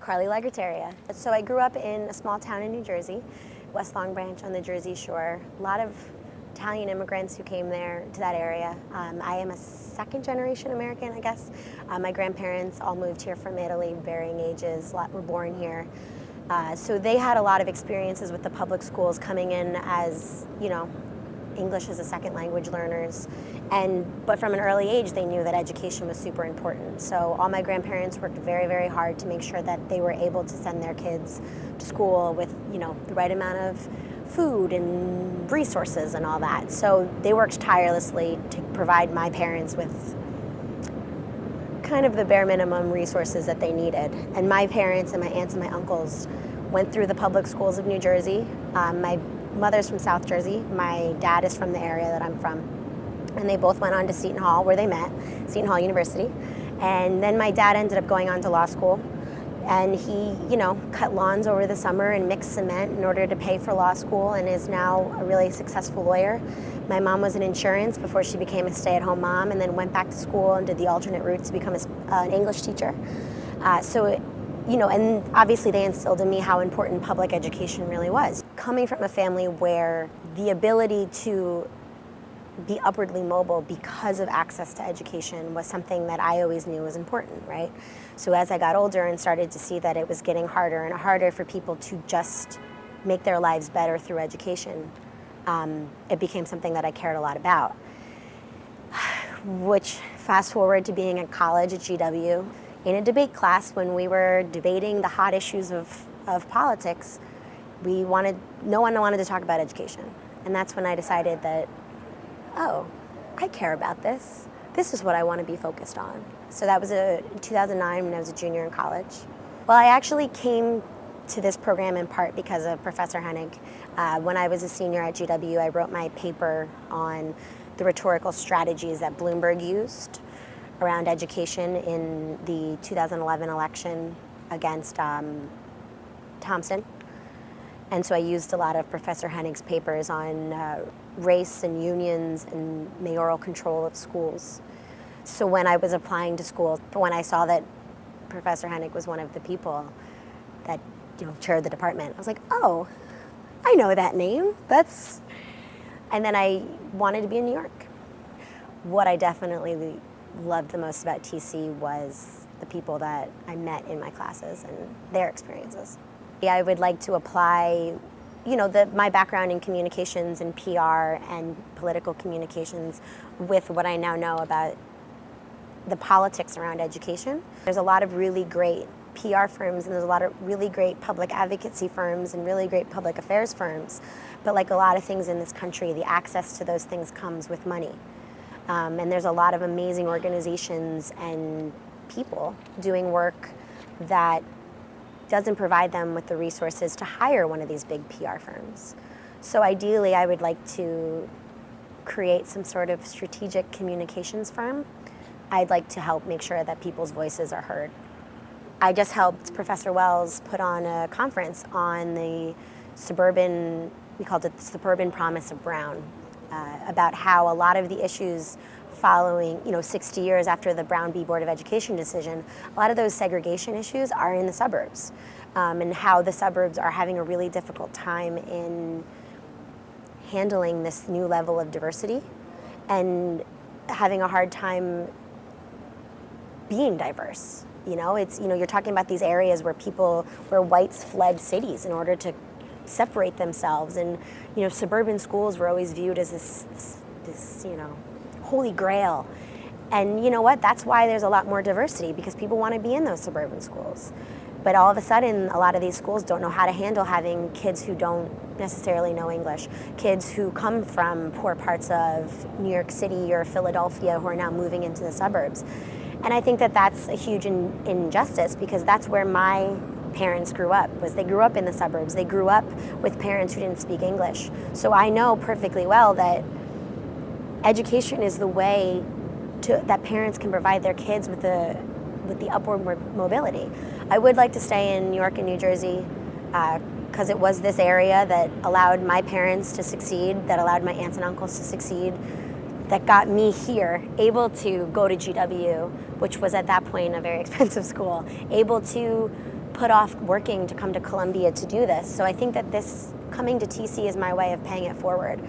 Carly Lagrotteria. So I grew up in a small town in New Jersey, West Long Branch on the Jersey Shore. A lot of Italian immigrants who came there to that area. I am a second generation American, I guess. My grandparents all moved here from Italy, varying ages, a lot were born here. So they had a lot of experiences with the public schools coming in as, English as a second language learners. But from an early age, they knew that education was super important. So all my grandparents worked very, very hard to make sure that they were able to send their kids to school with, the right amount of food and resources and all that. So they worked tirelessly to provide my parents with kind of the bare minimum resources that they needed. And my parents and my aunts and my uncles went through the public schools of New Jersey. My mother's from South Jersey. My dad is from the area that I'm from. And they both went on to Seton Hall, where they met, Seton Hall University. And then my dad ended up going on to law school. And he, cut lawns over the summer and mixed cement in order to pay for law school, and is now a really successful lawyer. My mom was in insurance before she became a stay-at-home mom, and then went back to school and did the alternate route to become an English teacher. And obviously they instilled in me how important public education really was. Coming from a family where the ability to be upwardly mobile because of access to education was something that I always knew was important, right? So as I got older and started to see that it was getting harder and harder for people to just make their lives better through education, it became something that I cared a lot about. Which, fast forward to being at college at GW, in a debate class when we were debating the hot issues of politics, no one wanted to talk about education. And that's when I decided that, oh, I care about this. This is what I want to be focused on. So that was in 2009 when I was a junior in college. Well, I actually came to this program in part because of Professor Hennig. When I was a senior at GW, I wrote my paper on the rhetorical strategies that Bloomberg used around education in the 2011 election against Thompson. And so I used a lot of Professor Hennig's papers on race and unions and mayoral control of schools. So when I was applying to school, when I saw that Professor Hennig was one of the people that chaired the department, I was like, oh, I know that name. And then I wanted to be in New York. What I definitely loved the most about TC was the people that I met in my classes and their experiences. I would like to apply, my background in communications and PR and political communications with what I now know about the politics around education. There's a lot of really great PR firms, and there's a lot of really great public advocacy firms and really great public affairs firms. But like a lot of things in this country, the access to those things comes with money. And there's a lot of amazing organizations and people doing work that doesn't provide them with the resources to hire one of these big PR firms. So ideally, I would like to create some sort of strategic communications firm. I'd like to help make sure that people's voices are heard. I just helped Professor Wells put on a conference on the Suburban, we called it the Suburban Promise of Brown, about how a lot of the issues following, 60 years after the Brown v. Board of Education decision, a lot of those segregation issues are in the suburbs, and how the suburbs are having a really difficult time in handling this new level of diversity and having a hard time being diverse. You're talking about these areas where whites fled cities in order to separate themselves, and suburban schools were always viewed as this holy grail. And you know what? That's why there's a lot more diversity, because people want to be in those suburban schools. But all of a sudden, a lot of these schools don't know how to handle having kids who don't necessarily know English, kids who come from poor parts of New York City or Philadelphia who are now moving into the suburbs. And I think that that's a huge injustice, because that's where my parents grew up, they grew up in the suburbs. They grew up with parents who didn't speak English. So I know perfectly well that education is the way that parents can provide their kids with the upward mobility. I would like to stay in New York and New Jersey because it was this area that allowed my parents to succeed, that allowed my aunts and uncles to succeed, that got me here, able to go to GW, which was at that point a very expensive school, able to put off working to come to Columbia to do this. So I think that this coming to TC is my way of paying it forward.